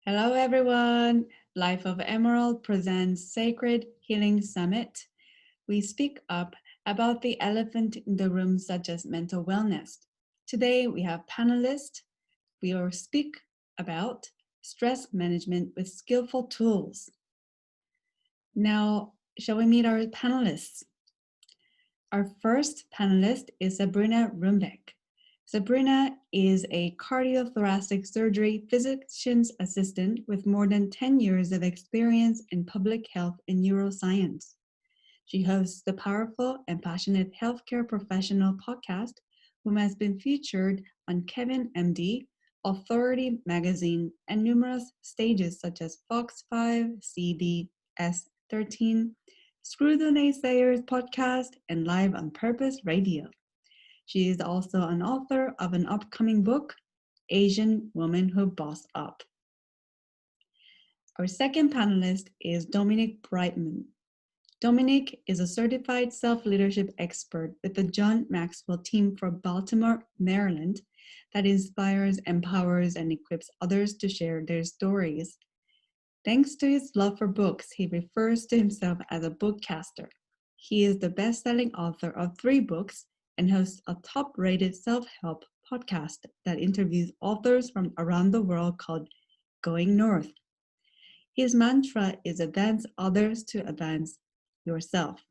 Hello, everyone. Life of Emerald presents Sacred Healing Summit. We speak up about the elephant in the room, such as mental wellness. Today, we have panelists. We will speak about stress management with skillful tools. Now, shall we meet our panelists? Our first panelist is Sabrina Rumbeck. Sabrina is a cardiothoracic surgery physician's assistant with more than 10 years of experience in public health and neuroscience. She hosts the powerful and passionate healthcare professional podcast, whom has been featured on Kevin MD, Authority Magazine, and numerous stages such as Fox 5, CBS 13, Screw the Naysayers podcast, and Live on Purpose Radio. She is also an author of an upcoming book, Asian Woman Who Bossed Up. Our second panelist is Dominic Breitman. Dominic is a certified self-leadership expert with the John Maxwell team for Baltimore, Maryland, that inspires, empowers, and equips others to share their stories. Thanks to his love for books, he refers to himself as a bookcaster. He is the best-selling author of 3 books and hosts a top-rated self-help podcast that interviews authors from around the world called Going North. His mantra is advance others to advance yourself.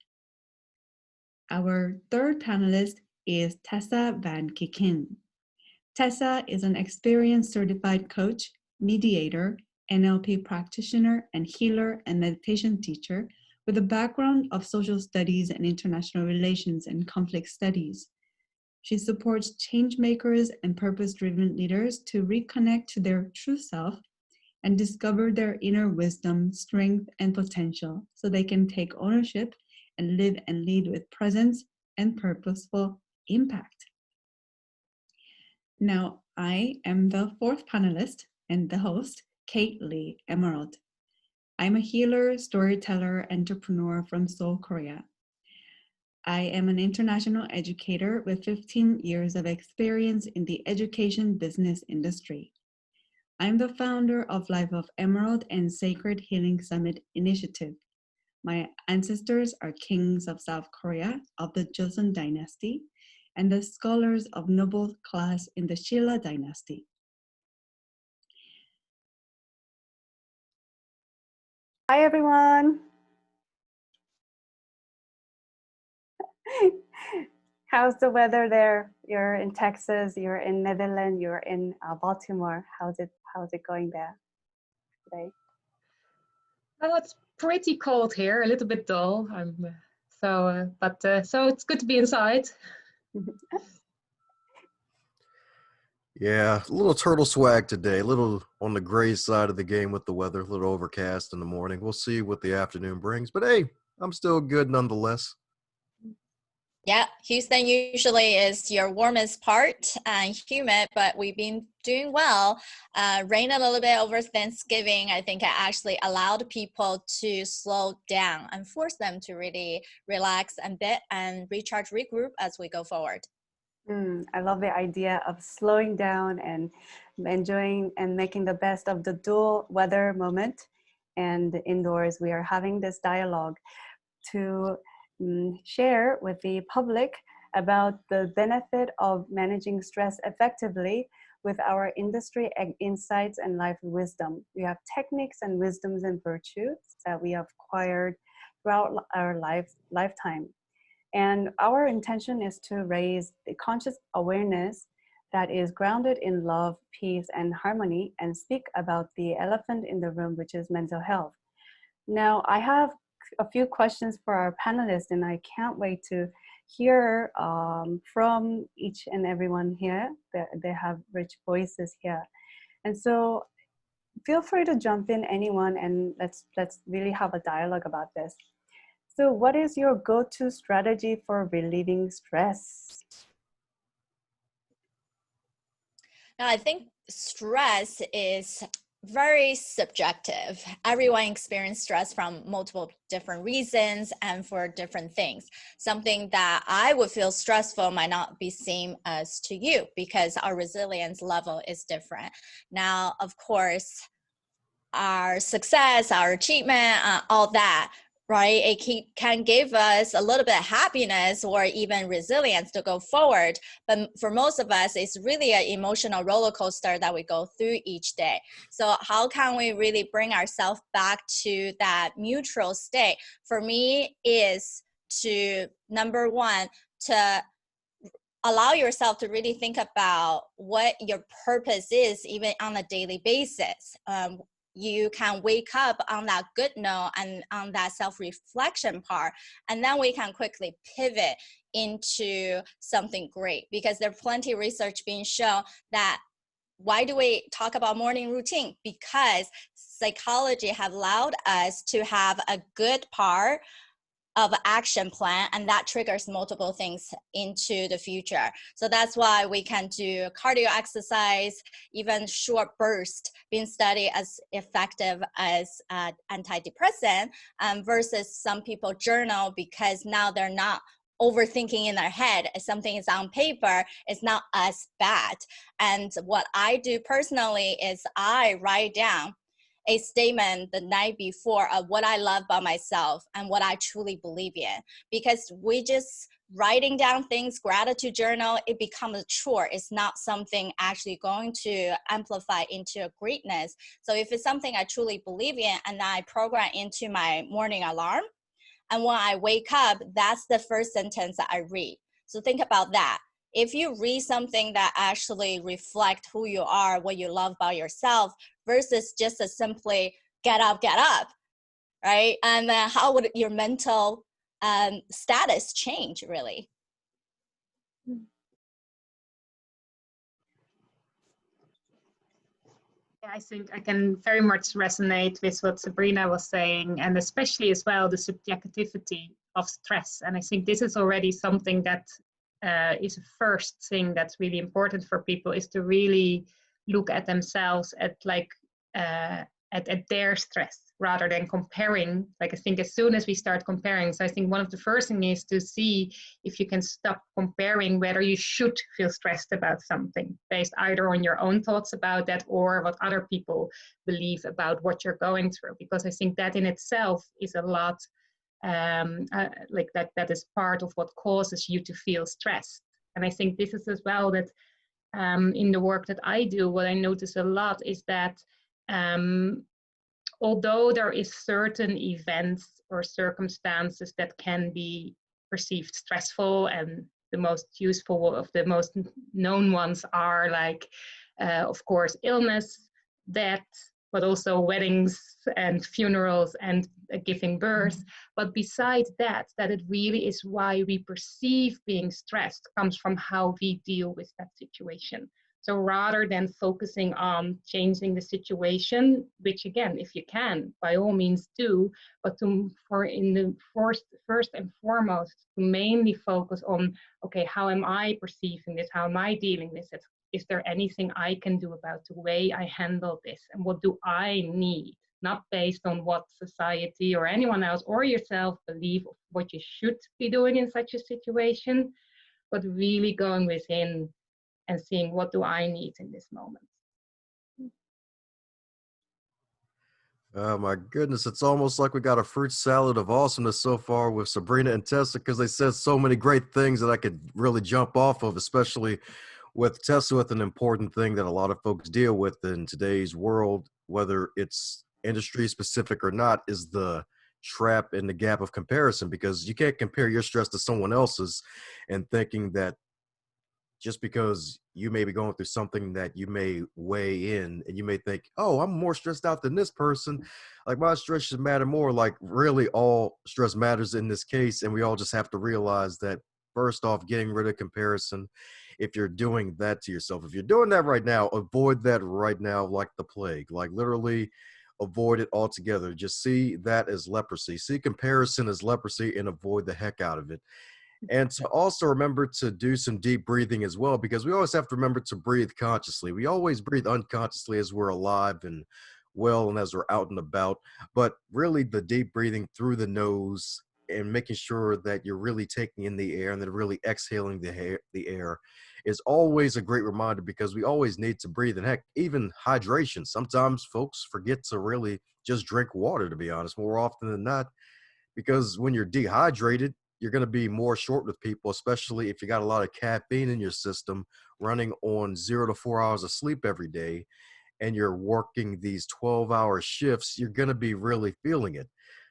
Our third panelist is Tessa Van Kikin. Tessa is an experienced certified coach, mediator, NLP practitioner, and healer and meditation teacher with a background of social studies and international relations and conflict studies. She supports change makers and purpose-driven leaders to reconnect to their true self and discover their inner wisdom, strength, and potential so they can take ownership and live and lead with presence and purposeful impact. Now, I am the fourth panelist and the host, Kate Lee Emerald. I'm a healer, storyteller, entrepreneur from Seoul, Korea. I am an international educator with 15 years of experience in the education business industry. I'm the founder of Life of Emerald and Sacred Healing Summit Initiative. My ancestors are kings of South Korea of the Joseon Dynasty and the scholars of noble class in the Shilla Dynasty. Hi, everyone. How's the weather there? You're in Texas, you're in Netherlands, you're in Baltimore. How's it going there today? Well, it's pretty cold here, a little bit dull. So it's good to be inside. Yeah, a little turtle swag today, a little on the gray side of the game with the weather, a little overcast in the morning. We'll see what the afternoon brings, but hey, I'm still good nonetheless. Yeah, Houston usually is your warmest part and humid, but we've been doing well. Rain a little bit over Thanksgiving. I think it actually allowed people to slow down and force them to really relax a bit and recharge, regroup as we go forward. I love the idea of slowing down and enjoying and making the best of the dual weather moment. And indoors, we are having this dialogue to share with the public about the benefit of managing stress effectively with our industry insights and life wisdom. We have techniques and wisdoms and virtues that we have acquired throughout our lifetime. And our intention is to raise the conscious awareness that is grounded in love, peace, and harmony, and speak about the elephant in the room, which is mental health. Now, I have a few questions for our panelists, and I can't wait to hear from each and everyone here. They have rich voices here. And so feel free to jump in, anyone, and let's really have a dialogue about this. So what is your go-to strategy for relieving stress? Now, I think stress is very subjective. Everyone experiences stress from multiple different reasons and for different things. Something that I would feel stressful might not be same as to you because our resilience level is different. Now, of course, our success, our achievement, all that, right? It can give us a little bit of happiness or even resilience to go forward. But for most of us, it's really an emotional roller coaster that we go through each day. So how can we really bring ourselves back to that neutral state? For me, is to, number one, to allow yourself to really think about what your purpose is, even on a daily basis. You can wake up on that good note and on that self-reflection part, and then we can quickly pivot into something great, because there's plenty of research being shown that why do we talk about morning routine? Because psychology have allowed us to have a good part of action plan, and that triggers multiple things into the future. So that's why we can do cardio exercise, even short burst, being studied as effective as antidepressant, versus some people journal because now they're not overthinking in their head. If something is on paper, it's not as bad. And what I do personally is I write down a statement the night before of what I love about myself and what I truly believe in. Because we just writing down things, gratitude journal, it becomes a chore. It's not something actually going to amplify into a greatness. So if it's something I truly believe in and I program into my morning alarm, and when I wake up, that's the first sentence that I read. So think about that. If you read something that actually reflects who you are, what you love about yourself, versus just a simply get up, right? And then how would your mental status change, really? I think I can very much resonate with what Sabrina was saying, and especially as well the subjectivity of stress. And I think this is already something that is a first thing that's really important for people, is to really look at themselves at their stress rather than comparing. Like, I think as soon as we start comparing, so I think one of the first things is to see if you can stop comparing whether you should feel stressed about something based either on your own thoughts about that or what other people believe about what you're going through, because I think that in itself is a lot like that is part of what causes you to feel stressed. And I think this is as well that in the work that I do, what I notice a lot is that although there is certain events or circumstances that can be perceived stressful, and the most useful of the most known ones are like, of course, illness, death, but also weddings and funerals and giving birth. But besides that it really is why we perceive being stressed comes from how we deal with that situation. So rather than focusing on changing the situation, which again, if you can, by all means do, but first and foremost, to mainly focus on, okay, how am I perceiving this? How am I dealing with it? Is there anything I can do about the way I handle this? And what do I need? Not based on what society or anyone else or yourself believe of what you should be doing in such a situation, but really going within and seeing what do I need in this moment. Oh my goodness, it's almost like we got a fruit salad of awesomeness so far with Sabrina and Tessa, because they said so many great things that I could really jump off of, especially with Tessa, with an important thing that a lot of folks deal with in today's world, whether it's industry specific or not, is the trap in the gap of comparison, because you can't compare your stress to someone else's and thinking that just because you may be going through something that you may weigh in and you may think, oh, I'm more stressed out than this person, like my stress should matter more. Like really all stress matters in this case. And we all just have to realize that first off, getting rid of comparison. If you're doing that to yourself, if you're doing that right now, avoid that right now like the plague. Like literally avoid it altogether. Just see that as leprosy. See comparison as leprosy and avoid the heck out of it. And to also remember to do some deep breathing as well, because we always have to remember to breathe consciously. We always breathe unconsciously as we're alive and well and as we're out and about. But really the deep breathing through the nose and making sure that you're really taking in the air and then really exhaling the air is always a great reminder, because we always need to breathe. And heck, even hydration. Sometimes folks forget to really just drink water, to be honest, more often than not, because when you're dehydrated, you're going to be more short with people, especially if you got a lot of caffeine in your system, running on 0 to 4 hours of sleep every day, and you're working these 12-hour shifts. You're going to be really feeling it.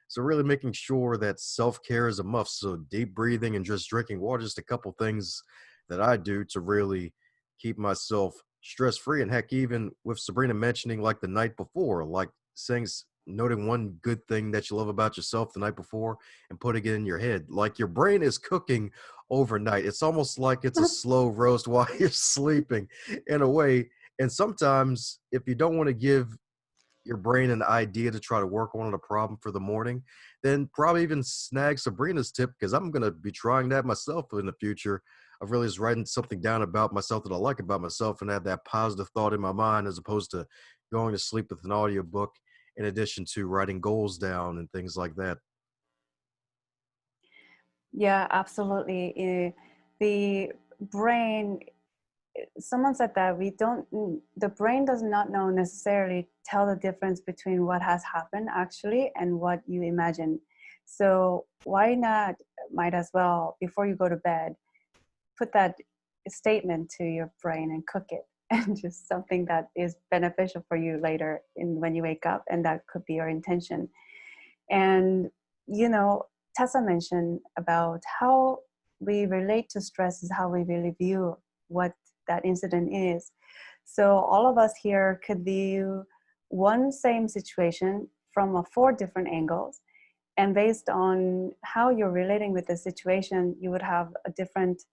So really making sure that self-care is a must. So deep breathing and just drinking water, just a couple things that I do to really keep myself stress-free. And heck, even with Sabrina mentioning like the night before, like saying, noting one good thing that you love about yourself the night before and putting it in your head. Like your brain is cooking overnight. It's almost like it's a slow roast while you're sleeping in a way. And sometimes if you don't want to give your brain an idea to try to work on a problem for the morning, then probably even snag Sabrina's tip, because I'm going to be trying that myself in the future, of really just writing something down about myself that I like about myself and have that positive thought in my mind, as opposed to going to sleep with an audiobook, in addition to writing goals down and things like that. Yeah, absolutely. The brain, someone said that the brain does not know necessarily tell the difference between what has happened actually and what you imagine. So why not, might as well, before you go to bed, put that statement to your brain and cook it, and just something that is beneficial for you later when you wake up, and that could be your intention. And Tessa mentioned about how we relate to stress is how we really view what that incident is. So all of us here could view one same situation from 4 different angles, and based on how you're relating with the situation, you would have a different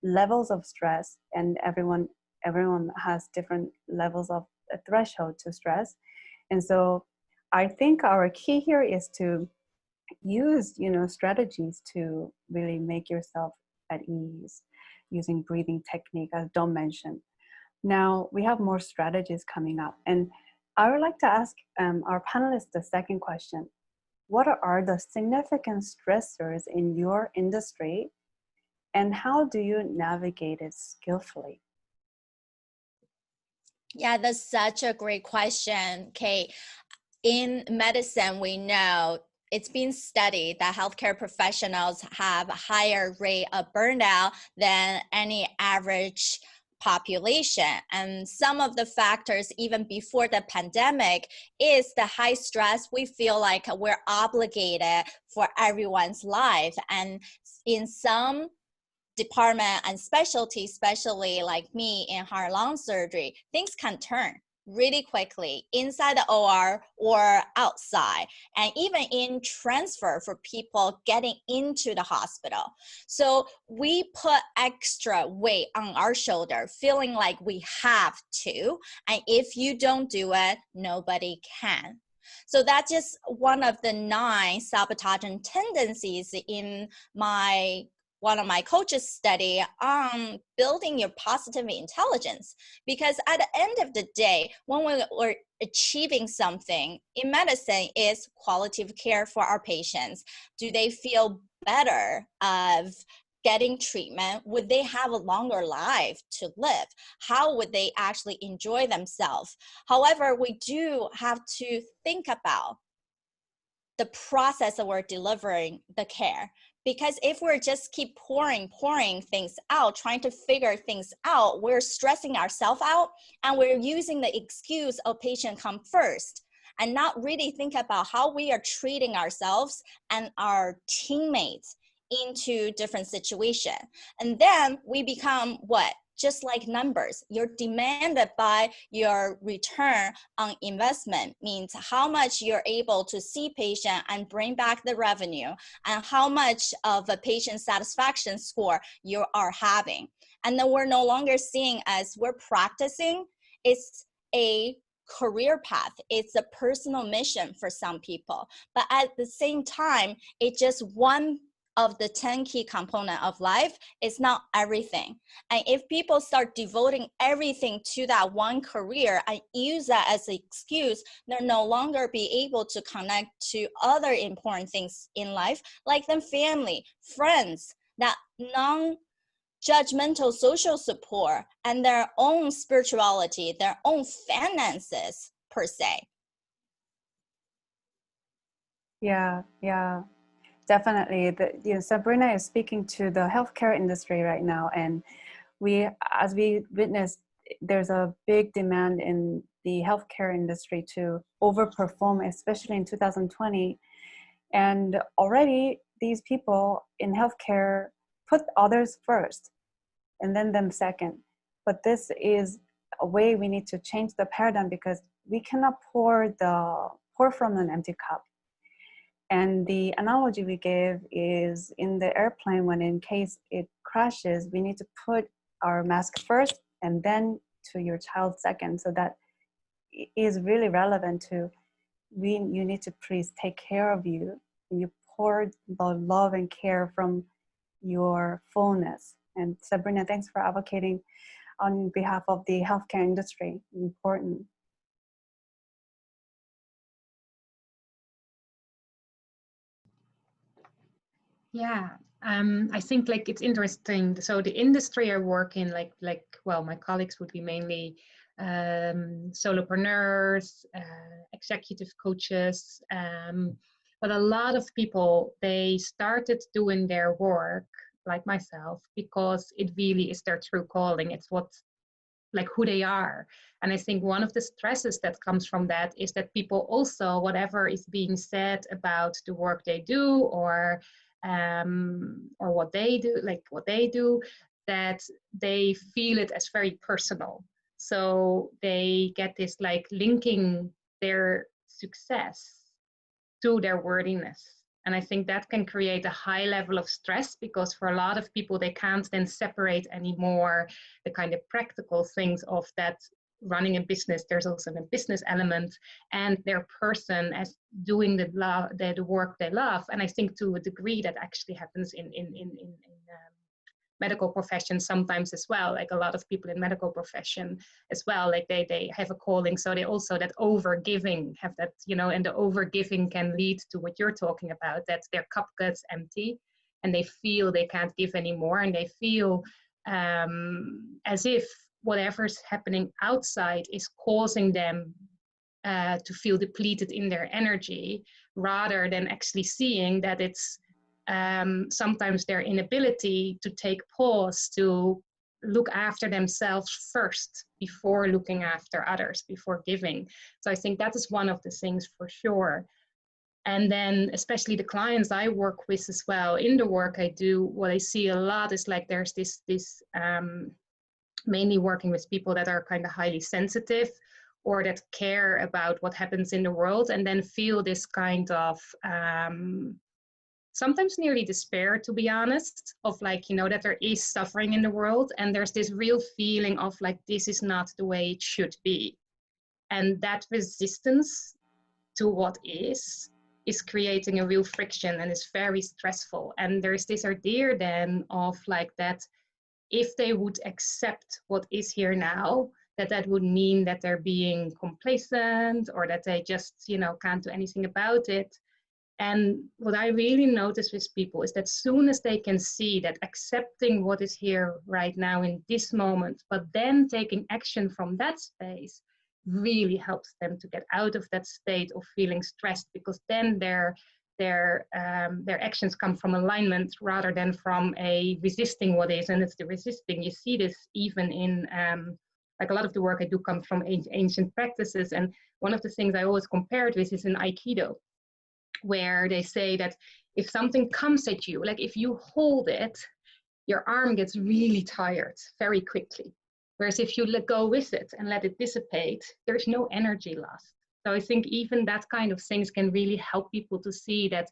levels of stress, and everyone has different levels of a threshold to stress. And so I think our key here is to use strategies to really make yourself at ease, using breathing technique, as Dom mentioned. Now we have more strategies coming up, and I would like to ask our panelists the second question. What are the significant stressors in your industry, and how do you navigate it skillfully? Yeah, that's such a great question, Kate. In medicine, we know it's been studied that healthcare professionals have a higher rate of burnout than any average population. And some of the factors, even before the pandemic, is the high stress. We feel like we're obligated for everyone's life. And in some department and specialty, especially like me in heart lung surgery, things can turn really quickly inside the OR or outside, and even in transfer for people getting into the hospital. So we put extra weight on our shoulder, feeling like we have to, and if you don't do it, nobody can. So that's just one of the 9 sabotaging tendencies in one of my coaches' study on building your positive intelligence. Because at the end of the day, when we're achieving something in medicine, is quality of care for our patients. Do they feel better of getting treatment? Would they have a longer life to live? How would they actually enjoy themselves? However, we do have to think about the process that we're delivering the care. Because if we're just keep pouring things out, trying to figure things out, we're stressing ourselves out, and we're using the excuse of patient come first, and not really think about how we are treating ourselves and our teammates into different situation. And then we become what? Just like numbers. You're demanded by your return on investment, means how much you're able to see patient and bring back the revenue, and how much of a patient satisfaction score you are having. And then we're no longer seeing as we're practicing. It's a career path. It's a personal mission for some people. But at the same time, it's just one of the 10 key component of life. Is not everything. And if people start devoting everything to that one career and use that as an excuse, they'll no longer be able to connect to other important things in life, like the family, friends, that judgmental social support, and their own spirituality, their own finances per se. Yeah, definitely. Sabrina is speaking to the healthcare industry right now, and as we witnessed, there's a big demand in the healthcare industry to overperform, especially in 2020. And already these people in healthcare put others first and then them second. But this is a way we need to change the paradigm, because we cannot pour from an empty cup. And the analogy we give is in the airplane, when in case it crashes, we need to put our mask first and then to your child second. So that is really relevant to you need to please take care of you. And you pour the love and care from your fullness. And Sabrina, thanks for advocating on behalf of the healthcare industry. Important. Yeah, I think like it's interesting. So the industry I work in, well, my colleagues would be mainly solopreneurs, executive coaches, but a lot of people, they started doing their work like myself because it really is their true calling. It's who they are. And I think one of the stresses that comes from that is that people also, whatever is being said about the work they do or what they do, that they feel it as very personal. So they get this linking their success to their worthiness. And I think that can create a high level of stress, because for a lot of people, they can't then separate anymore the kind of practical things of that running a business. There's also a business element, and their person as doing the work they love. And I think to a degree that actually happens in medical profession sometimes as well. Like a lot of people in medical profession as well, like they have a calling, so they also that over-giving have that, and the over-giving can lead to what you're talking about, that their cup gets empty and they feel they can't give anymore, and they feel as if whatever's happening outside is causing them to feel depleted in their energy, rather than actually seeing that it's sometimes their inability to take pause to look after themselves first before looking after others, before giving. So I think that is one of the things for sure. And then especially the clients I work with as well, in the work I do, what I see a lot is there's this mainly working with people that are kind of highly sensitive or that care about what happens in the world, and then feel this kind of sometimes nearly despair, to be honest, of that there is suffering in the world, and there's this real feeling of this is not the way it should be. And that resistance to what is creating a real friction, and is very stressful. And there's this idea then of that if they would accept what is here now, that would mean that they're being complacent, or that they just can't do anything about it. And what I really notice with people is that soon as they can see that accepting what is here right now in this moment, but then taking action from that space, really helps them to get out of that state of feeling stressed, because then their actions come from alignment rather than from a resisting what is. And it's the resisting. You see this even in a lot of the work I do comes from ancient practices. And one of the things I always compare it with is in Aikido, where they say that if something comes at you, if you hold it, your arm gets really tired very quickly. Whereas if you let go with it and let it dissipate, there's no energy lost. So I think even that kind of things can really help people to see that,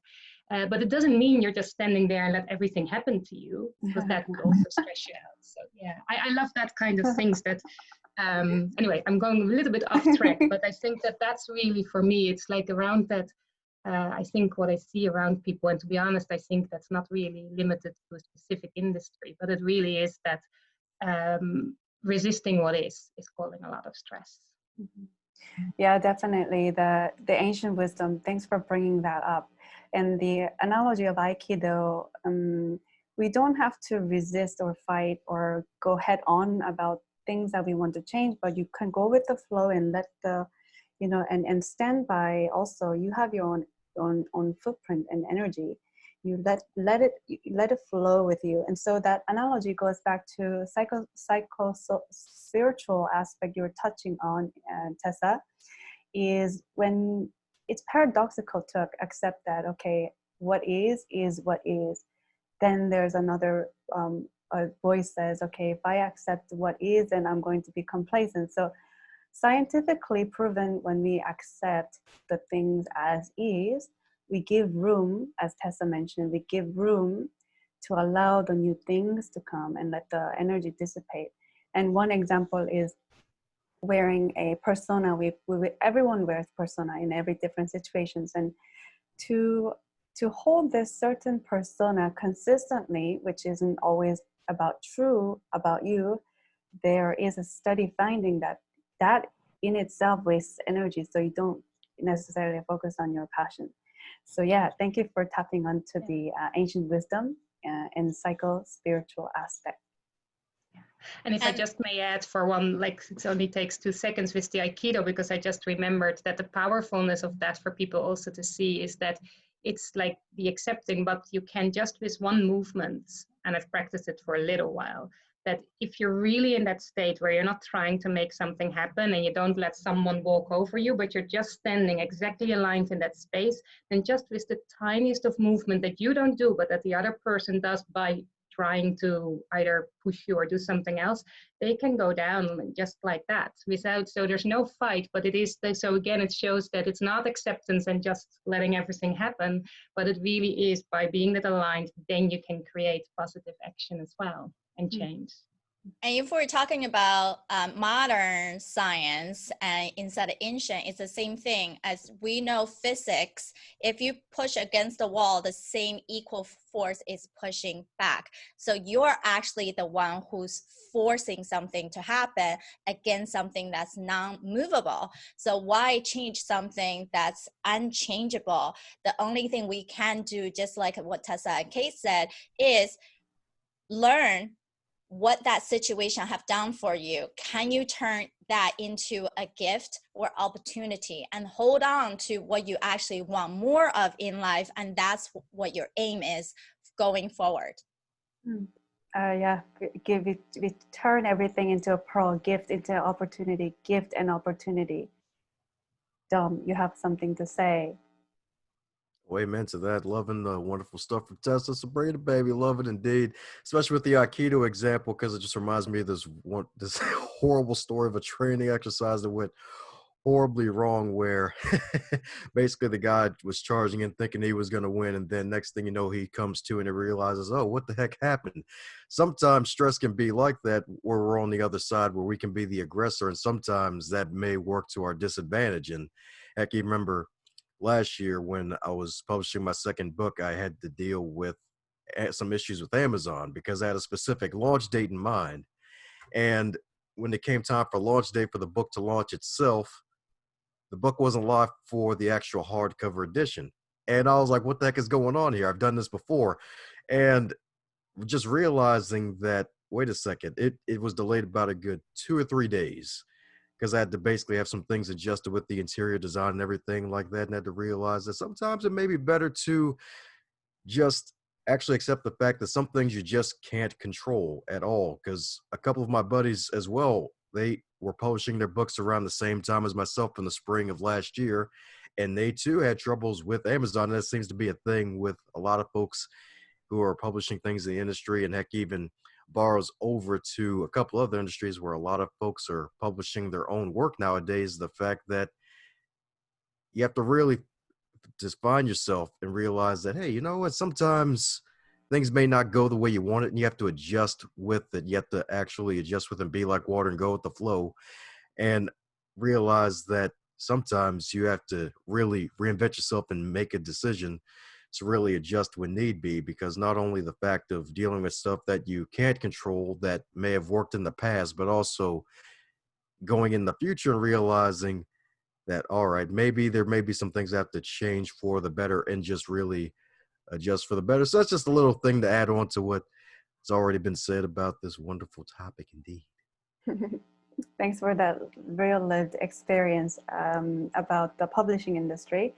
but it doesn't mean you're just standing there and let everything happen to you, because that would also stress you out. So yeah, I love that kind of things that, anyway, I'm going a little bit off track, but I think that that's really, for me, it's around that, I think what I see around people, and to be honest, I think that's not really limited to a specific industry, but it really is that resisting what is causing a lot of stress. Mm-hmm. Yeah, definitely. The ancient wisdom, thanks for bringing that up. And the analogy of Aikido, we don't have to resist or fight or go head on about things that we want to change, but you can go with the flow and let the, you know, and stand by. Also, you have your own footprint and energy. You let it flow with you. And so that analogy goes back to spiritual aspect you were touching on, Tessa, is when it's paradoxical to accept that, okay, what is what is. Then there's another a voice says, okay, if I accept what is, then I'm going to be complacent. So scientifically proven, when we accept the things as is, we give room, as Tessa mentioned, we give room to allow the new things to come and let the energy dissipate. And one example is wearing a persona. Everyone wears persona in every different situations, and to hold this certain persona consistently, which isn't always true about you, there is a study finding that in itself wastes energy, so you don't necessarily focus on your passion. So yeah, thank you for tapping onto the ancient wisdom and psycho-spiritual aspect. And if I just may add for one, like it only takes 2 seconds with the Aikido, because I just remembered that the powerfulness of that for people also to see is that it's like the accepting, but you can just with one movement, and I've practiced it for a little while, that if you're really in that state where you're not trying to make something happen and you don't let someone walk over you, but you're just standing exactly aligned in that space, then just with the tiniest of movement that you don't do, but that the other person does by trying to either push you or do something else, they can go down just like that without, so there's no fight, but it is, so again, it shows that it's not acceptance and just letting everything happen, but it really is by being that aligned, then you can create positive action as well and change. And if we're talking about modern science and instead of ancient, it's the same thing. As we know physics, if you push against the wall, the same equal force is pushing back. So you're actually the one who's forcing something to happen against something that's non-movable. So why change something that's unchangeable? The only thing we can do, just like what Tessa and Kate said, is learn what that situation have done for you. Can you turn that into a gift or opportunity and hold on to what you actually want more of in life? And that's what your aim is going forward. Yeah, we turn everything into a pearl, gift into opportunity, gift and opportunity. Dom, you have something to say? Amen to that. Loving the wonderful stuff from Tessa. Sabrina, baby, love it indeed. Especially with the Aikido example, because it just reminds me of this horrible story of a training exercise that went horribly wrong, where basically the guy was charging in thinking he was going to win, and then next thing you know, he comes to and he realizes, oh, what the heck happened? Sometimes stress can be like that, where we're on the other side, where we can be the aggressor, and sometimes that may work to our disadvantage. And heck, you remember last year when I was publishing my second book, I had to deal with some issues with Amazon because I had a specific launch date in mind. And when it came time for launch date for the book to launch itself, the book wasn't live for the actual hardcover edition. And I was like, what the heck is going on here? I've done this before. And just realizing that, wait a second, it was delayed about a good 2 or 3 days, because I had to basically have some things adjusted with the interior design and everything like that. And I had to realize that sometimes it may be better to just actually accept the fact that some things you just can't control at all. Because a couple of my buddies as well, they were publishing their books around the same time as myself in the spring of last year. And they too had troubles with Amazon. And that seems to be a thing with a lot of folks who are publishing things in the industry, and heck, even borrows over to a couple other industries where a lot of folks are publishing their own work nowadays. The fact that you have to really just find yourself and realize that, hey, you know what, sometimes things may not go the way you want it, and you have to adjust with it. You have to actually adjust with and be like water and go with the flow, and realize that sometimes you have to really reinvent yourself and make a decision to really adjust when need be, because not only the fact of dealing with stuff that you can't control that may have worked in the past, but also going in the future and realizing that, all right, maybe there may be some things that have to change for the better, and just really adjust for the better. So that's just a little thing to add on to what has already been said about this wonderful topic indeed. Thanks for that real lived experience about the publishing industry.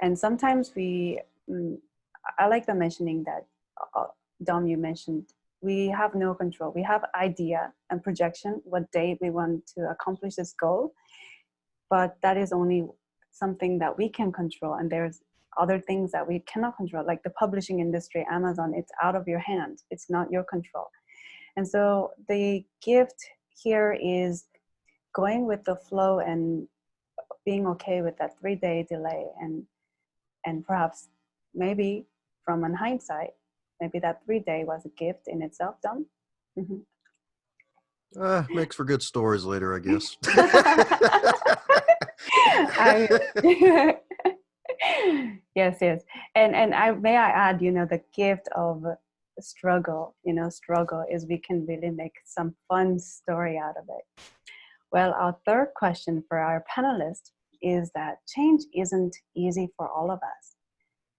And sometimes I like the mentioning that, Dom, you mentioned, we have no control. We have idea and projection, what day we want to accomplish this goal, but that is only something that we can control. And there's other things that we cannot control, like the publishing industry, Amazon, it's out of your hands. It's not your control. And so the gift here is going with the flow and being okay with that 3-day delay, and perhaps maybe from an hindsight, maybe that 3-day was a gift in itself, Dom. Makes for good stories later, I guess. Yes. And may I add, the gift of struggle, struggle is we can really make some fun story out of it. Well, our third question for our panelists is that change isn't easy for all of us.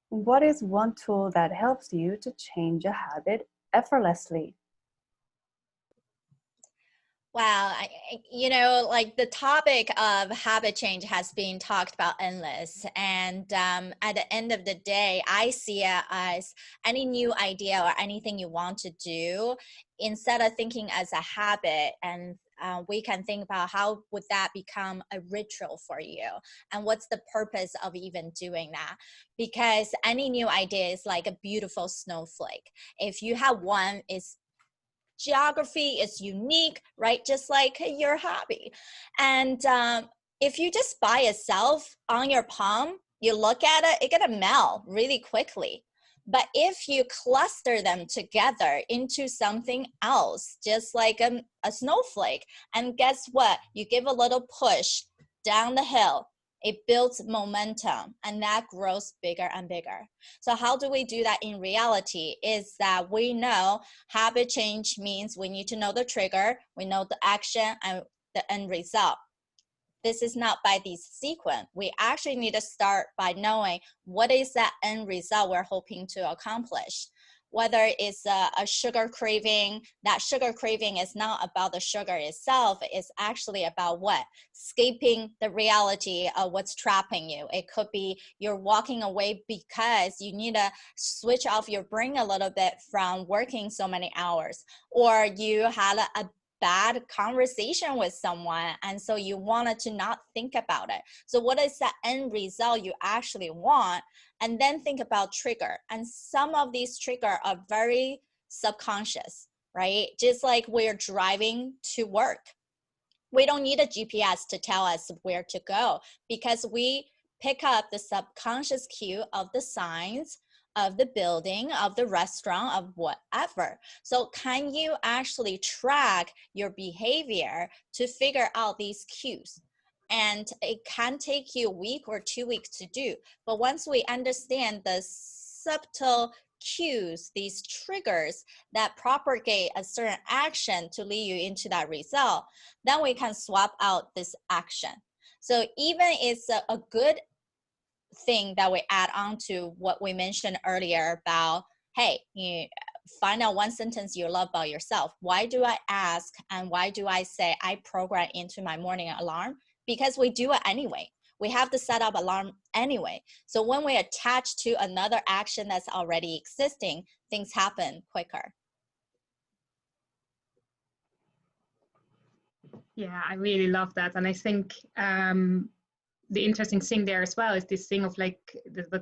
What is one tool that helps you to change a habit effortlessly? Wow, like the topic of habit change has been talked about endless. And at the end of the day, I see it as any new idea or anything you want to do, instead of thinking as a habit, and we can think about how would that become a ritual for you, and what's the purpose of even doing that? Because any new idea is like a beautiful snowflake. If you have one, it's geography is unique, right? Just like your hobby. And if you just by itself on your palm, you look at it, it's gonna melt really quickly. But if you cluster them together into something else, just like a snowflake, and guess what? You give a little push down the hill, it builds momentum, and that grows bigger and bigger. So how do we do that in reality? Is that we know habit change means we need to know the trigger, we know the action, and the end result. This is not by this sequence. We actually need to start by knowing what is that end result we're hoping to accomplish. Whether it's a sugar craving, that sugar craving is not about the sugar itself. It's actually about what? Escaping the reality of what's trapping you. It could be you're walking away because you need to switch off your brain a little bit from working so many hours, or you had a bad conversation with someone, and so you wanted to not think about it. So what is the end result you actually want? And then think about trigger. And some of these trigger are very subconscious, right? Just like we're driving to work. We don't need a GPS to tell us where to go, because we pick up the subconscious cue of the signs, of the building, of the restaurant, of whatever. So can you actually track your behavior to figure out these cues? And it can take you a week or 2 weeks to do. But once we understand the subtle cues, these triggers that propagate a certain action to lead you into that result, then we can swap out this action. So even it's a good thing that we add on to what we mentioned earlier about, hey, you find out one sentence you love about yourself. Why do I ask, and why do I say I program into my morning alarm? Because we do it anyway. We have to set up alarm anyway. So when we attach to another action that's already existing, things happen quicker. Yeah, I really love that. And I think the interesting thing there as well is this thing of like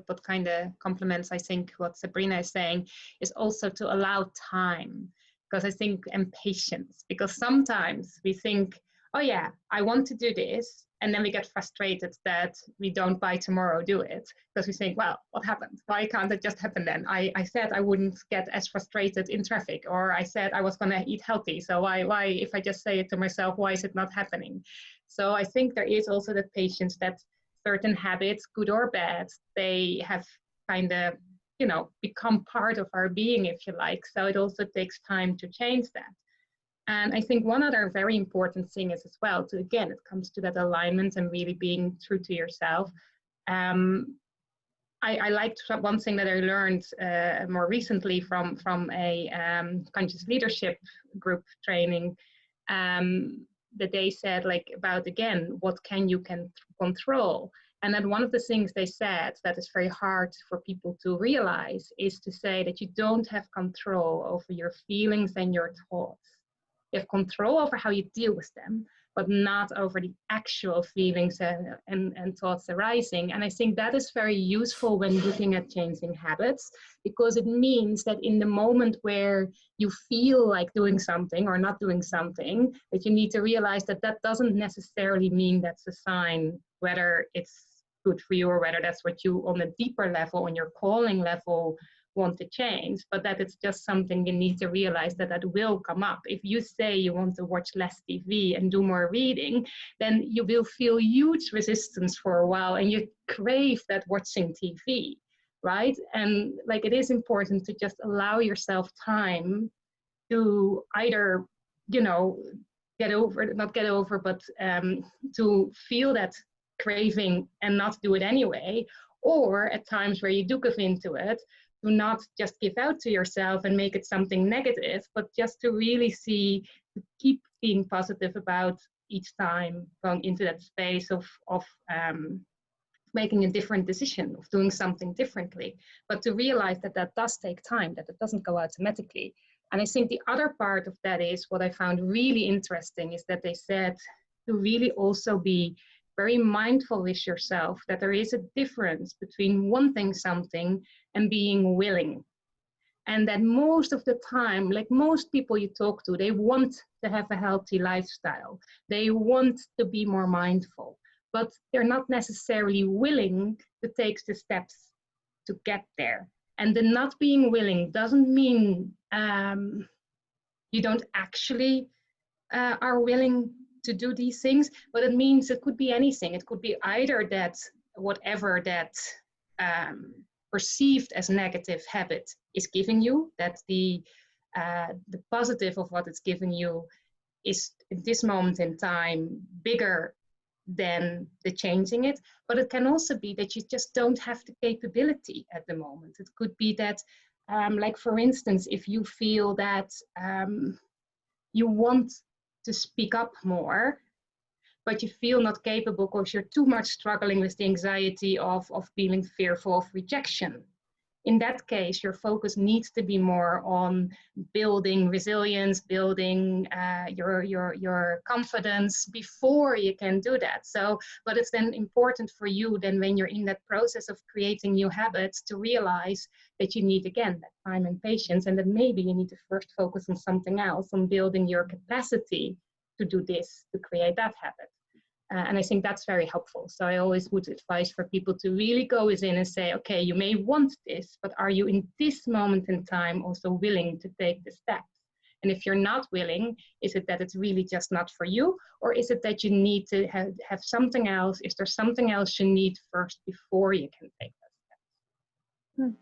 what kind of complements I think what Sabrina is saying is also to allow time, because I think, and patience, because sometimes we think, oh yeah, I want to do this, and then we get frustrated that we don't by tomorrow do it, because we think, well, what happened? Why can't it just happen then? I said I wouldn't get as frustrated in traffic, or I said I was going to eat healthy, so why if I just say it to myself, why is it not happening? So I think there is also that patience that certain habits, good or bad, they have kind of, become part of our being, if you like. So it also takes time to change that. And I think one other very important thing is as well, to again, it comes to that alignment and really being true to yourself. I liked one thing that I learned more recently from a conscious leadership group training, that they said, like, about, again, what can control. And then one of the things they said that is very hard for people to realize is to say that you don't have control over your feelings and your thoughts. You have control over how you deal with them, but not over the actual feelings and thoughts arising. And I think that is very useful when looking at changing habits, because it means that in the moment where you feel like doing something or not doing something, that you need to realize that that doesn't necessarily mean that's a sign, whether it's good for you or whether that's what you, on a deeper level, on your calling level, want to change, but that it's just something you need to realize that will come up. If you say you want to watch less TV and do more reading, then you will feel huge resistance for a while and you crave that watching TV, right? And like, it is important to just allow yourself time to either, not get over, but to feel that craving and not do it anyway, or at times where you do give into it, to not just give out to yourself and make it something negative, but just to really to keep being positive about each time going into that space of making a different decision, of doing something differently, but to realize that that does take time, that it doesn't go automatically. And I think the other part of that is what I found really interesting is that they said to really also be very mindful with yourself, that there is a difference between wanting something and being willing. And that most of the time, like most people you talk to, they want to have a healthy lifestyle. They want to be more mindful, but they're not necessarily willing to take the steps to get there. And the not being willing doesn't mean you don't actually are willing to do these things, but it means it could be anything. It could be either that whatever that perceived as negative habit is giving you, that the positive of what it's giving you is at this moment in time bigger than the changing it. But it can also be that you just don't have the capability at the moment. It could be that, like for instance, if you feel that you want to speak up more, but you feel not capable because you're too much struggling with the anxiety of feeling fearful of rejection. In that case, your focus needs to be more on building resilience, building your confidence before you can do that. So, but it's then important for you then when you're in that process of creating new habits to realize that you need, again, that time and patience, and that maybe you need to first focus on something else, on building your capacity to do this, to create that habit. And I think that's very helpful. So I always would advise for people to really go within and say, okay, you may want this, but are you in this moment in time also willing to take the steps? And if you're not willing, is it that it's really just not for you? Or is it that you need to have something else? Is there something else you need first before you can take that step?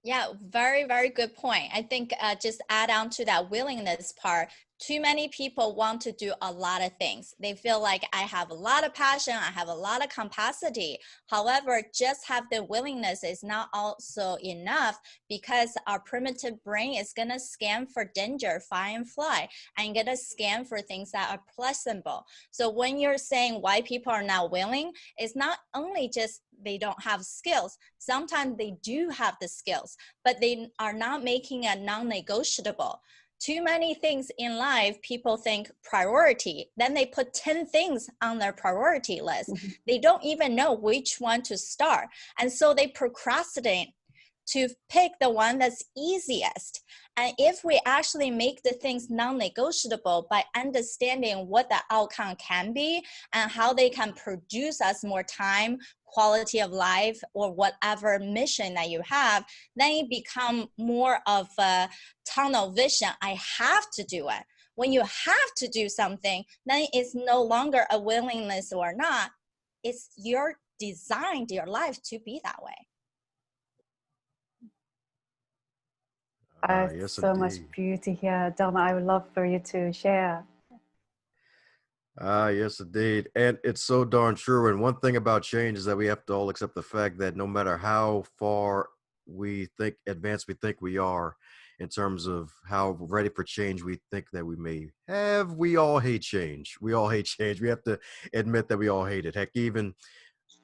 Yeah, very, very good point. I think just add on to that willingness part, too many people want to do a lot of things. They feel like I have a lot of passion, I have a lot of capacity. However, just have the willingness is not also enough, because our primitive brain is going to scan for danger, fight and fly, and going to scan for things that are pleasurable. So when you're saying why people are not willing, it's not only just they don't have skills. Sometimes they do have the skills, but they are not making a non-negotiable. Too many things in life, people think priority, then they put 10 things on their priority list. Mm-hmm. They don't even know which one to start. And so they procrastinate to pick the one that's easiest. And if we actually make the things non-negotiable by understanding what the outcome can be and how they can produce us more time, quality of life, or whatever mission that you have, then it become more of a tunnel vision. I have to do it. When you have to do something, then it's no longer a willingness or not. It's your designed your life to be that way. Yes, so indeed. Much beauty here. Donna, I would love for you to share. Ah, yes, indeed. And it's so darn true. And one thing about change is that we have to all accept the fact that no matter how far we think advanced we think we are in terms of how ready for change we think that we may have, we all hate change. We all hate change. We have to admit that we all hate it. Heck, even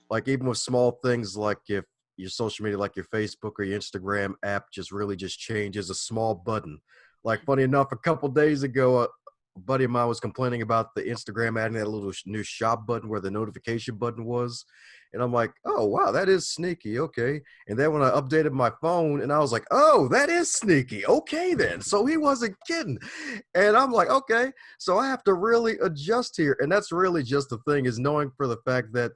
with small things like if your social media, like your Facebook or your Instagram app, just really just changes a small button. Like funny enough, a couple days ago, a buddy of mine was complaining about the Instagram adding that little new shop button where the notification button was. And I'm like, oh, wow, that is sneaky. Okay. And then when I updated my phone and I was like, oh, that is sneaky. Okay, then. So he wasn't kidding. And I'm like, okay, so I have to really adjust here. And that's really just the thing, is knowing for the fact that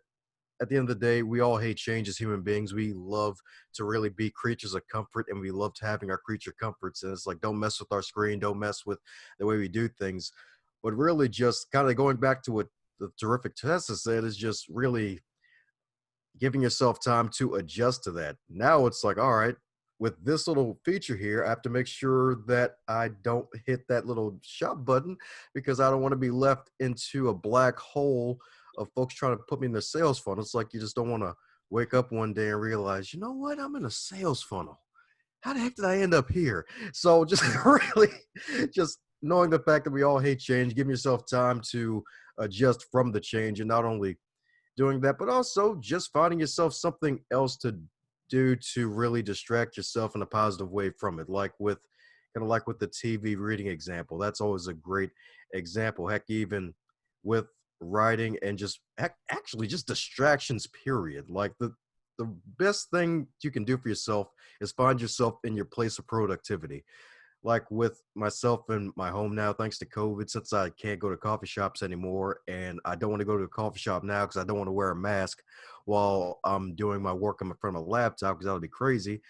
at the end of the day, we all hate change as human beings. We love to really be creatures of comfort, and we loved having our creature comforts. And it's like, don't mess with our screen, don't mess with the way we do things. But really, just kind of going back to what the terrific Tessa said, is just really giving yourself time to adjust to that. Now it's like, all right, with this little feature here, I have to make sure that I don't hit that little shop button, because I don't want to be left into a black hole of folks trying to put me in their sales funnel. It's like you just don't want to wake up one day and realize, you know what, I'm in a sales funnel. How the heck did I end up here? So just really just knowing the fact that we all hate change, giving yourself time to adjust from the change, and not only doing that, but also just finding yourself something else to do to really distract yourself in a positive way from it. Like with the TV reading example, that's always a great example. Heck, even with writing and just actually just distractions, period. Like the best thing you can do for yourself is find yourself in your place of productivity. Like with myself in my home now, thanks to COVID, since I can't go to coffee shops anymore, and I don't want to go to a coffee shop now because I don't want to wear a mask while I'm doing my work in front of a laptop, because that would be crazy.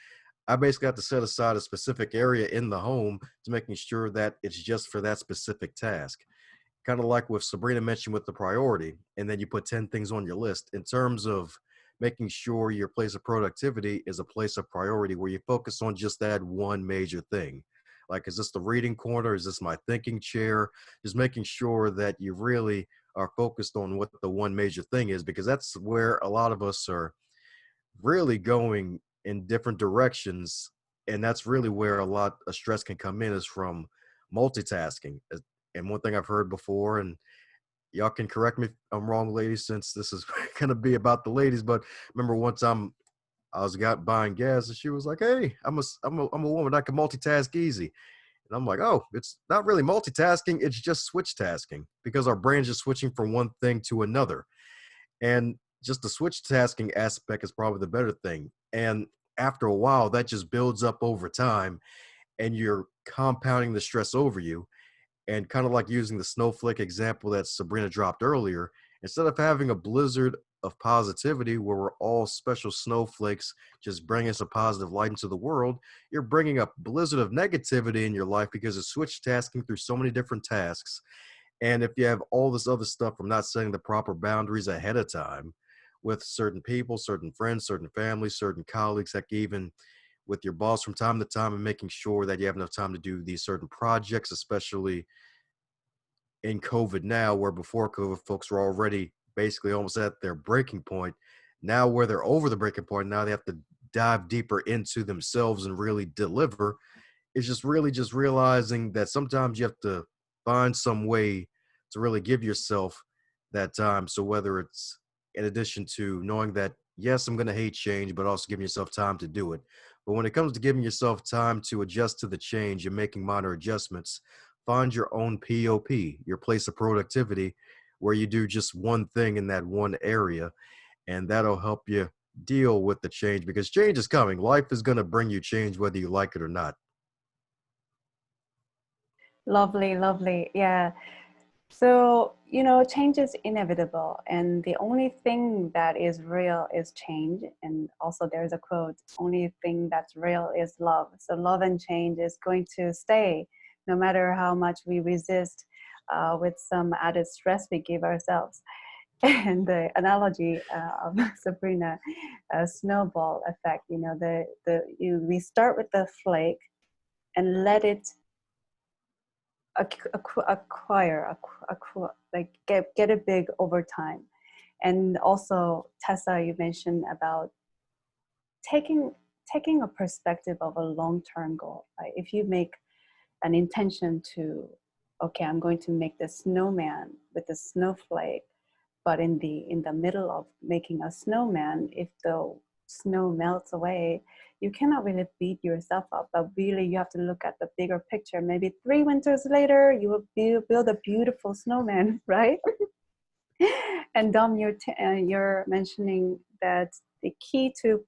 I basically have to set aside a specific area in the home to making sure that it's just for that specific task. Kind of like what Sabrina mentioned with the priority, and then you put 10 things on your list in terms of making sure your place of productivity is a place of priority where you focus on just that one major thing. Like, is this the reading corner? Is this my thinking chair? Just making sure that you really are focused on what the one major thing is, because that's where a lot of us are really going in different directions. And that's really where a lot of stress can come in, is from multitasking. And one thing I've heard before, and y'all can correct me if I'm wrong, ladies, since this is going to be about the ladies, but remember one time I was buying gas, and she was like, hey, I'm a woman, I can multitask easy. And I'm like, oh, it's not really multitasking, it's just switch tasking, because our brain's just switching from one thing to another. And just the switch tasking aspect is probably the better thing. And after a while, that just builds up over time, and you're compounding the stress over you. And kind of like using the snowflake example that Sabrina dropped earlier, instead of having a blizzard of positivity where we're all special snowflakes just bringing some positive light into the world, you're bringing a blizzard of negativity in your life because of switch tasking through so many different tasks. And if you have all this other stuff from not setting the proper boundaries ahead of time with certain people, certain friends, certain families, certain colleagues, heck, even with your boss from time to time, and making sure that you have enough time to do these certain projects, especially in COVID now, where before COVID, folks were already basically almost at their breaking point. Now, where they're over the breaking point, now they have to dive deeper into themselves and really deliver. It's just really just realizing that sometimes you have to find some way to really give yourself that time. So whether it's in addition to knowing that, yes, I'm going to hate change, but also giving yourself time to do it. But when it comes to giving yourself time to adjust to the change and making minor adjustments, find your own POP, your place of productivity, where you do just one thing in that one area, and that'll help you deal with the change, because change is coming. Life is going to bring you change whether you like it or not. Lovely, lovely. Yeah. So, change is inevitable, and the only thing that is real is change. And also, there's a quote, only thing that's real is love. So, love and change is going to stay no matter how much we resist with some added stress we give ourselves. And the analogy of Sabrina, snowball effect, we start with the flake and let it like get it big over time. And also, Tessa, you mentioned about taking a perspective of a long-term goal. Right? If you make an intention to, okay, I'm going to make this snowman with a snowflake, but in the middle of making a snowman, if the snow melts away, you cannot really beat yourself up, but really you have to look at the bigger picture. Maybe 3 winters later, you will build a beautiful snowman, right? And Dom, you're mentioning that the key to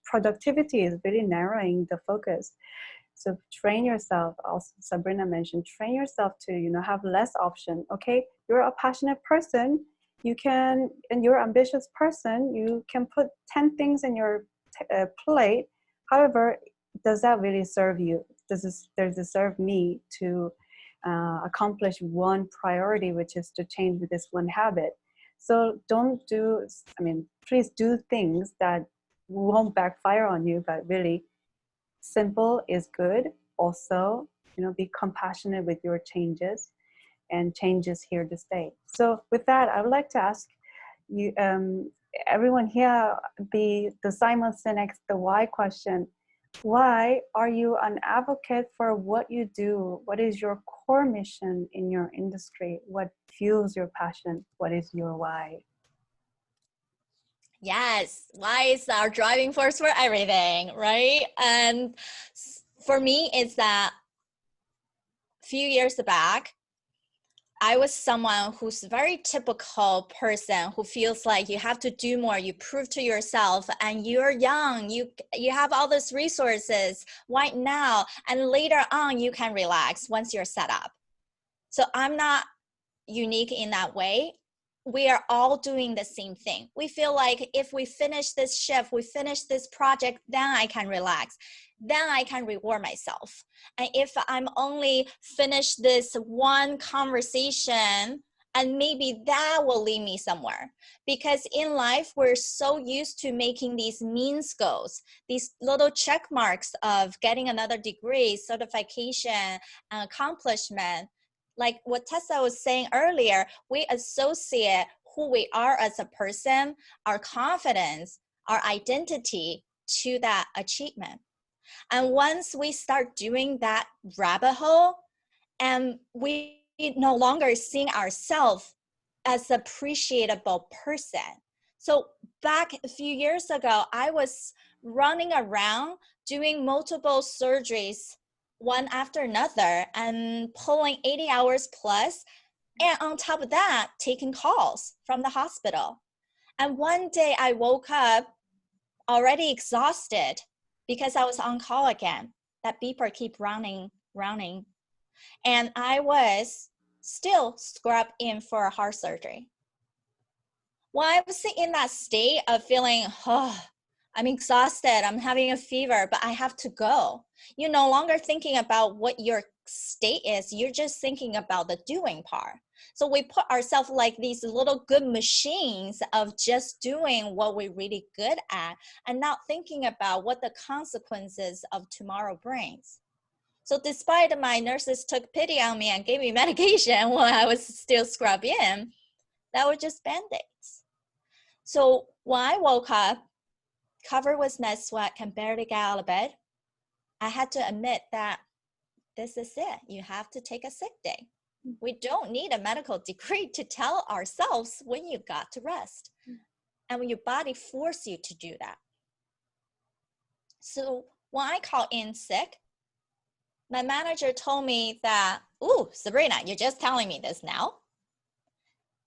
productivity is really narrowing the focus. So train yourself. Also, Sabrina mentioned, train yourself to have less option. Okay, you're a passionate person. You can, and you're an ambitious person. You can put 10 things in your plate. However, does that really serve you? Does it serve me to accomplish one priority, which is to change this one habit? So please do things that won't backfire on you, but really simple is good. Also, be compassionate with your changes, and change is here to stay. So with that, I would like to ask you, everyone here, the Simon Sinek's the why question. Why are you an advocate for what you do? What is your core mission in your industry? What fuels your passion? What is your why? Yes, why is our driving force for everything, right? And for me, it's that a few years back, I was someone who's a very typical person who feels like you have to do more, you prove to yourself, and you're young, you have all these resources right now, and later on you can relax once you're set up. So I'm not unique in that way. We are all doing the same thing. We feel like if we finish this shift, we finish this project, then I can relax. Then I can reward myself. And if I'm only finish this one conversation, and maybe that will lead me somewhere. Because in life, we're so used to making these means goals, these little check marks of getting another degree, certification, accomplishment. Like what Tessa was saying earlier, we associate who we are as a person, our confidence, our identity to that achievement. And once we start doing that rabbit hole, and we no longer seeing ourselves as an appreciable person. So back a few years ago, I was running around doing multiple surgeries one after another and pulling 80 hours plus, and on top of that, taking calls from the hospital. And one day I woke up already exhausted because I was on call again. That beeper keep running. And I was still scrubbed in for a heart surgery. When I was in that state of feeling, I'm exhausted, I'm having a fever, but I have to go. You're no longer thinking about what your state is. You're just thinking about the doing part. So we put ourselves like these little good machines of just doing what we're really good at and not thinking about what the consequences of tomorrow brings. So despite my nurses took pity on me and gave me medication when I was still scrubbed in, that was just Band-Aids. So when I woke up, covered with night sweat, can barely get out of bed, I had to admit that this is it. You have to take a sick day. We don't need a medical degree to tell ourselves when you got to rest. And when your body forces you to do that. So when I called in sick, my manager told me that, ooh, Sabrina, you're just telling me this now.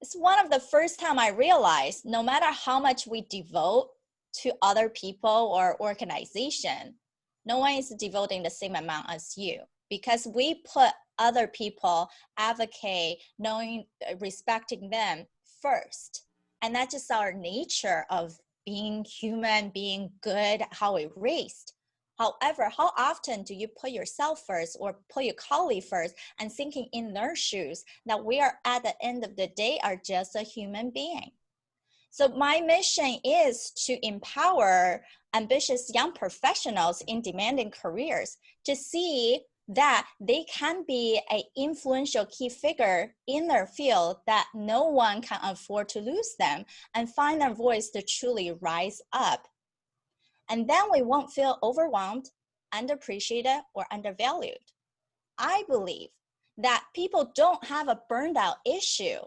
It's one of the first time I realized no matter how much we devote to other people or organization, no one is devoting the same amount as you, because we put other people, advocate, knowing, respecting them first. And that's just our nature of being human, being good, how we raised. However, how often do you put yourself first or put your colleague first and thinking in their shoes that we are at the end of the day are just a human being? So my mission is to empower ambitious young professionals in demanding careers to see that they can be an influential key figure in their field, that no one can afford to lose them, and find their voice to truly rise up. And then we won't feel overwhelmed, underappreciated, or undervalued. I believe that people don't have a burned out issue.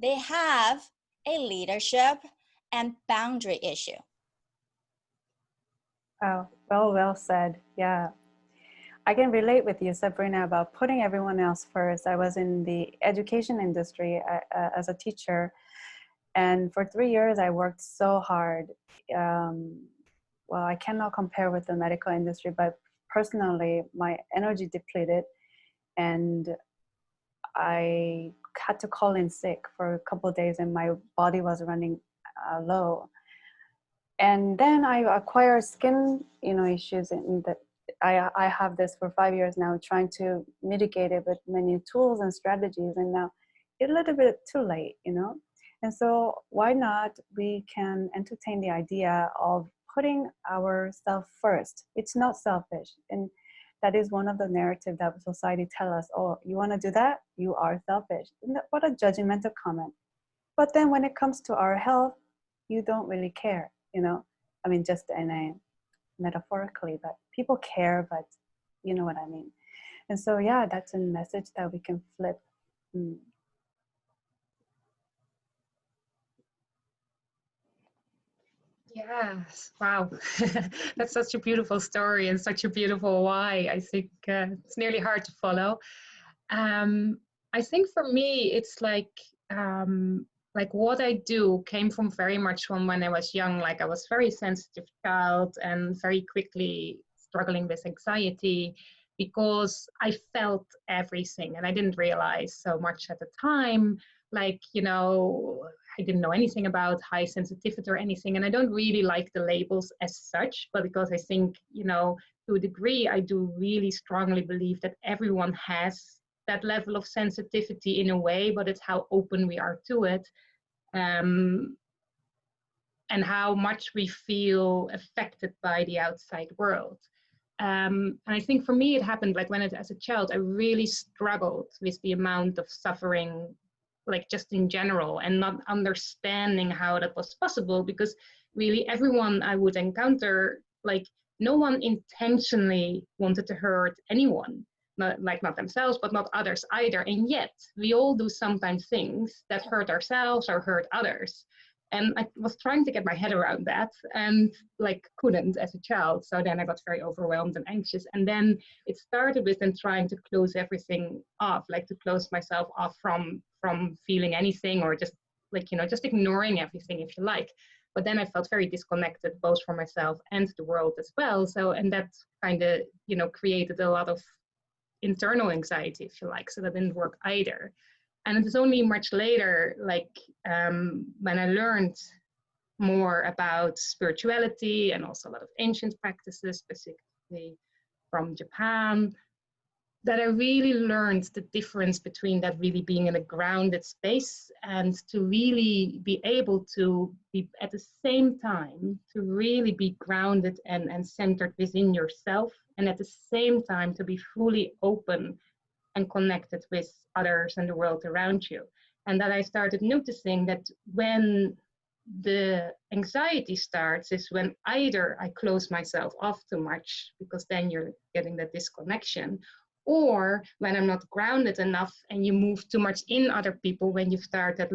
They have a leadership and boundary issue. Oh, well said. Yeah. I can relate with you, Sabrina, about putting everyone else first. I was in the education industry as a teacher, and for 3 years I worked so hard. Well, I cannot compare with the medical industry, but personally, my energy depleted, and I had to call in sick for a couple of days, and my body was running low. And then I acquired skin, issues, and that I have this for 5 years now, trying to mitigate it with many tools and strategies. And now it's a little bit too late, And so why not we can entertain the idea of putting ourselves first. It's not selfish. And that is one of the narratives that society tells us, oh, you want to do that? You are selfish. What a judgmental comment. But then when it comes to our health, you don't really care, I mean, just in a metaphorically, but people care, but you know what I mean. And so, yeah, that's a message that we can flip. Yes, wow. That's such a beautiful story and such a beautiful why. I think it's nearly hard to follow. I think for me, it's like what I do came from very much from when I was young. Like I was very sensitive child and very quickly struggling with anxiety because I felt everything and I didn't realize so much at the time. Like, I didn't know anything about high sensitivity or anything. And I don't really like the labels as such, but because I think, to a degree, I do really strongly believe that everyone has that level of sensitivity in a way, but it's how open we are to it. And how much we feel affected by the outside world. And I think for me, it happened like as a child, I really struggled with the amount of suffering, like just in general, and not understanding how that was possible, because really everyone I would encounter, like no one intentionally wanted to hurt anyone. Not themselves, but not others either. And yet we all do sometimes things that hurt ourselves or hurt others. And I was trying to get my head around that and couldn't as a child. So then I got very overwhelmed and anxious. And then it started with them trying to close everything off, to close myself off from feeling anything, or just just ignoring everything, if you like. But then I felt very disconnected, both from myself and the world as well. So, and that kind of, created a lot of internal anxiety, if you like. So that didn't work either. And it was only much later, when I learned more about spirituality and also a lot of ancient practices, specifically from Japan, that I really learned the difference between that really being in a grounded space and to really be able to be at the same time to really be grounded and centered within yourself, and at the same time to be fully open and connected with others and the world around you. And that I started noticing that when the anxiety starts is when either I close myself off too much, because then you're getting that disconnection, or when I'm not grounded enough and you move too much in other people, when you start that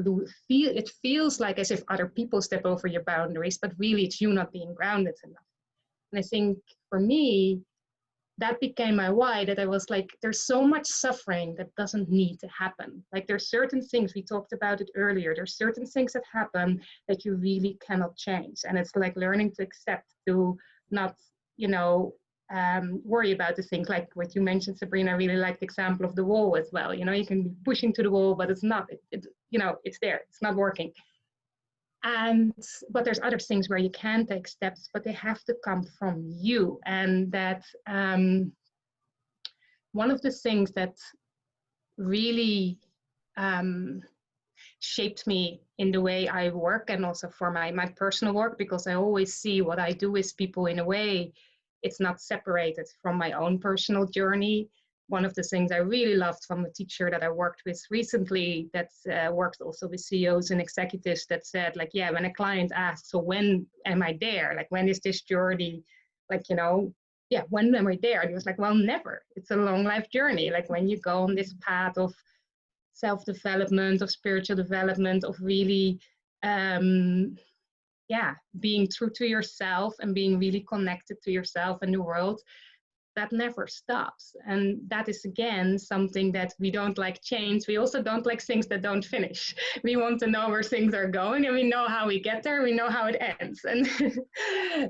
it feels like as if other people step over your boundaries, but really it's you not being grounded enough. And I think for me, that became my why, that I was like, there's so much suffering that doesn't need to happen. Like there's certain things, we talked about it earlier, there's certain things that happen that you really cannot change. And it's like learning to accept, to not, worry about the things like what you mentioned, Sabrina. I really like the example of the wall as well. You can be pushing to the wall, but it's not, it's there, it's not working. But there's other things where you can take steps, but they have to come from you. And that one of the things that really shaped me in the way I work, and also for my personal work, because I always see what I do with people in a way, it's not separated from my own personal journey. one of the things I really loved from a teacher that I worked with recently, that worked also with CEOs and executives, that said, like, yeah, when a client asks, so when am I there? Like, when is this journey? Like, you know, yeah, when am I there? And he was like, well, never. It's a long life journey. Like, when you go on this path of self-development, of spiritual development, of really, being true to yourself and being really connected to yourself and the world, that never stops. And that is, again, something that we don't like change. We also don't like things that don't finish. We want to know where things are going, and we know how we get there, we know how it ends. And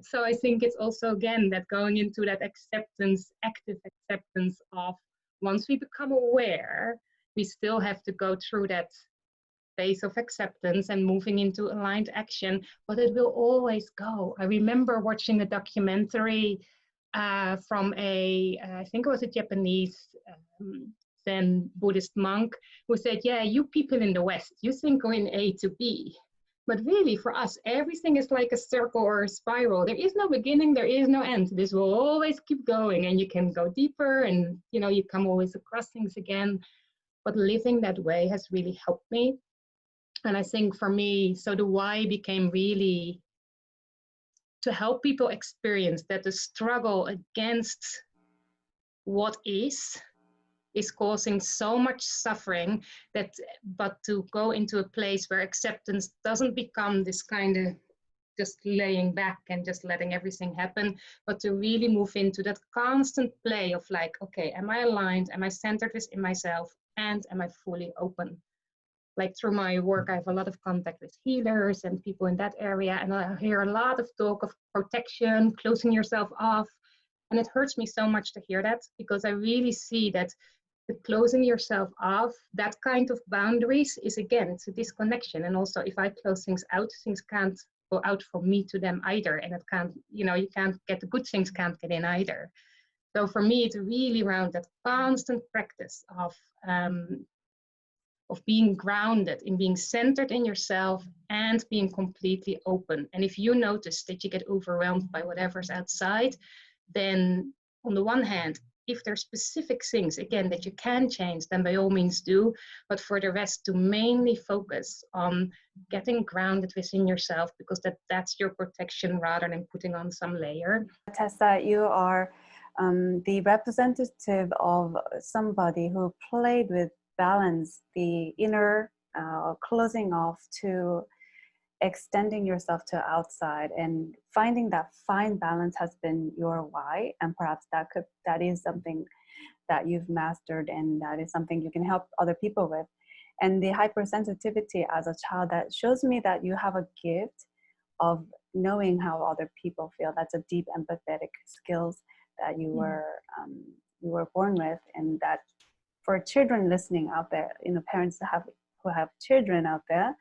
so I think it's also, again, that going into that acceptance, active acceptance of, once we become aware, we still have to go through that phase of acceptance and moving into aligned action, but it will always go. I remember watching a documentary from I think it was a Japanese Zen Buddhist monk, who said, yeah, you people in the West, you think going A to B. But really, for us, everything is like a circle or a spiral. There is no beginning, there is no end. This will always keep going, and you can go deeper, and you know, you come always across things again. But living that way has really helped me. And I think for me, so the why became really to help people experience that the struggle against what is causing so much suffering, that, but to go into a place where acceptance doesn't become this kind of just laying back and just letting everything happen, but to really move into that constant play of like, okay, am I aligned? Am I centered within myself? And am I fully open? Like, through my work, I have a lot of contact with healers and people in that area, and I hear a lot of talk of protection, closing yourself off. And it hurts me so much to hear that, because I really see that the closing yourself off, that kind of boundaries is, again, it's a disconnection. And also, if I close things out, things can't go out from me to them either. And it can't, you know, you can't get the good things, can't get in either. So for me, it's really around that constant practice of being grounded, in being centered in yourself and being completely open. And if you notice that you get overwhelmed by whatever's outside, then on the one hand, if there's specific things, again, that you can change, then by all means do. But for the rest, to mainly focus on getting grounded within yourself, because that's your protection rather than putting on some layer. Tessa, you are the representative of somebody who played with balance, the inner closing off to extending yourself to outside, and finding that fine balance has been your why. And perhaps that is something that you've mastered, and that is something you can help other people with. And the hypersensitivity as a child, that shows me that you have a gift of knowing how other people feel. That's a deep empathetic skills that you were born with. And that for children listening out there, you know, parents who have children out there,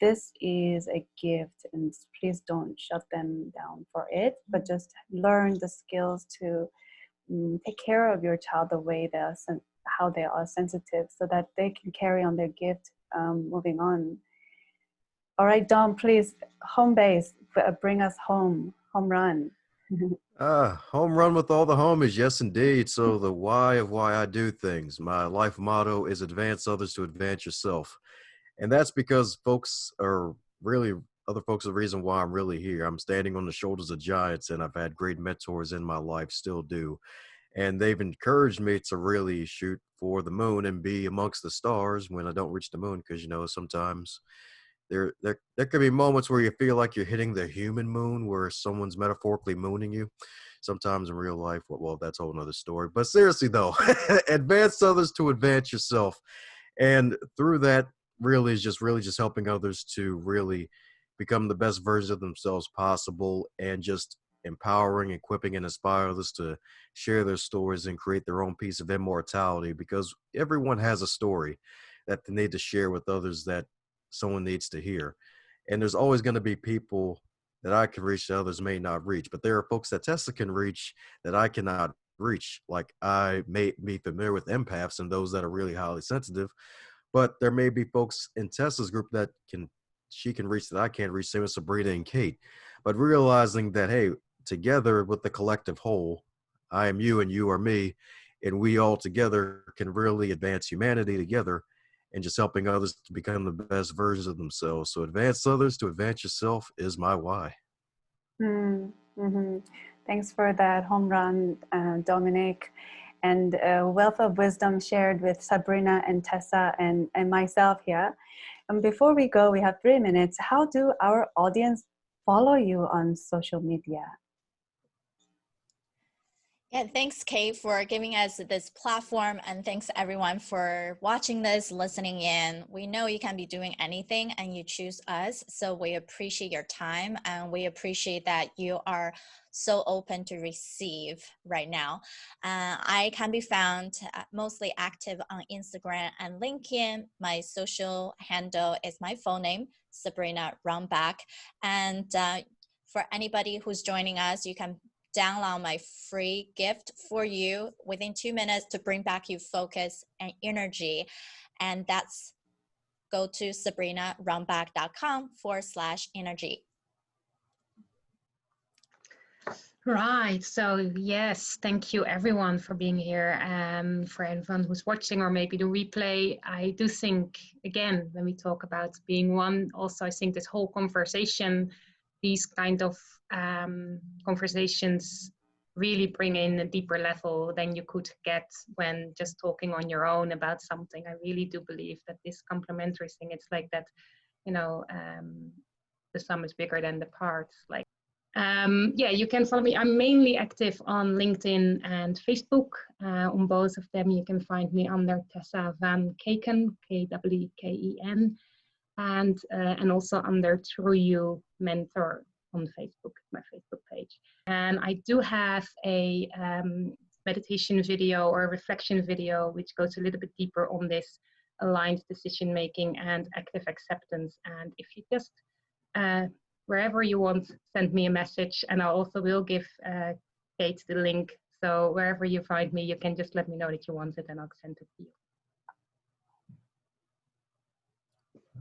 this is a gift, and please don't shut them down for it, but just learn the skills to take care of your child the way how they are sensitive, so that they can carry on their gift moving on. All right, Dom, please, home base, bring us home run. Home run with all the homies. Yes, indeed. So the why of why I do things. My life motto is advance others to advance yourself. And that's because other folks are the reason why I'm really here. I'm standing on the shoulders of giants, and I've had great mentors in my life, still do. And they've encouraged me to really shoot for the moon and be amongst the stars when I don't reach the moon. Because, you know, sometimes there could be moments where you feel like you're hitting the human moon, where someone's metaphorically mooning you. Sometimes in real life, well, that's a whole nother story. But seriously, though, advance others to advance yourself. And through that, really just helping others to really become the best version of themselves possible, and just empowering, equipping, and inspire others to share their stories and create their own piece of immortality, because everyone has a story that they need to share with others that someone needs to hear. And there's always going to be people that I can reach that others may not reach, but there are folks that Tessa can reach that I cannot reach. Like, I may be familiar with empaths and those that are really highly sensitive, but there may be folks in Tessa's group that she can reach that I can't reach, same with Sabrina and Kate. But realizing that, hey, together with the collective whole, I am you and you are me, and we all together can really advance humanity together and just helping others to become the best versions of themselves. So advance others to advance yourself is my why. Mm-hmm. Thanks for that home run, Dominic, and a wealth of wisdom shared with Sabrina and Tessa and myself here. And before we go, we have 3 minutes. How do our audience follow you on social media? Yeah, thanks, Kate, for giving us this platform, and thanks everyone for watching this, listening in. We know you can be doing anything and you choose us, so we appreciate your time, and we appreciate that you are so open to receive right now. I can be found mostly active on Instagram and LinkedIn. My social handle is my full name, Sabrina Rumbeck. And for anybody who's joining us, you can download my free gift for you within 2 minutes to bring back your focus and energy. And that's go to sabrinarumbeck.com/energy. Right. So yes, thank you everyone for being here. For everyone who's watching or maybe the replay, I do think, again, when we talk about being one, also I think this whole conversation, these kind of conversations really bring in a deeper level than you could get when just talking on your own about something. I really do believe that this complementary thing, it's like that, you know, the sum is bigger than the parts. Like, yeah, you can follow me. I'm mainly active on LinkedIn and Facebook. On both of them, you can find me under Tessa Van Kikin, Kweken, and also under True You Mentor on Facebook, my Facebook page. And I do have a meditation video or a reflection video, which goes a little bit deeper on this aligned decision making and active acceptance. And if you just wherever you want, send me a message, and I also will give Kate the link. So wherever you find me, you can just let me know that you want it, and I'll send it to you.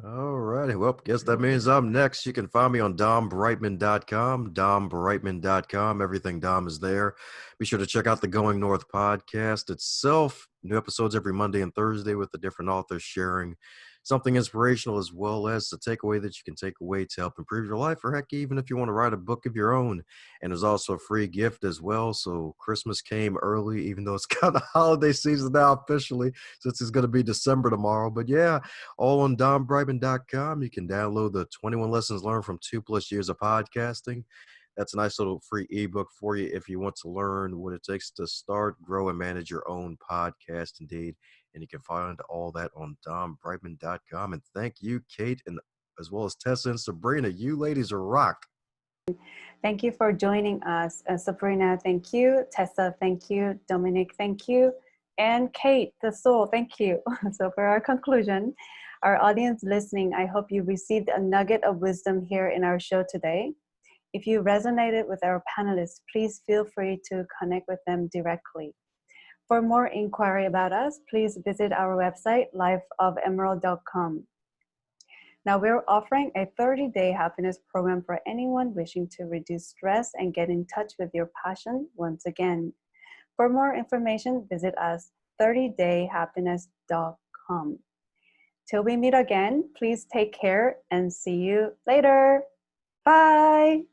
All righty. Well, guess that means I'm next. You can find me on DomBreitman.com, DomBreitman.com. Everything Dom is there. Be sure to check out the Going North podcast itself. New episodes every Monday and Thursday with the different authors sharing something inspirational as well as a takeaway that you can take away to help improve your life, or heck, even if you want to write a book of your own. And there's also a free gift as well. So Christmas came early, even though it's kind of holiday season now officially, since it's going to be December tomorrow. But yeah, all on DomBreitman.com. You can download the 21 lessons learned from 2+ years of podcasting. That's a nice little free ebook for you if you want to learn what it takes to start, grow, and manage your own podcast, indeed. And you can find all that on DomBreitman.com. And thank you, Kate, and as well as Tessa and Sabrina. You ladies are rock. Thank you for joining us. Sabrina, thank you. Tessa, thank you. Dominic, thank you. And Kate, the soul, thank you. So for our conclusion, our audience listening, I hope you received a nugget of wisdom here in our show today. If you resonated with our panelists, please feel free to connect with them directly. For more inquiry about us, please visit our website, lifeofemerald.com. Now, we're offering a 30-day happiness program for anyone wishing to reduce stress and get in touch with your passion once again. For more information, visit us 30dayhappiness.com. Till we meet again, please take care and see you later. Bye.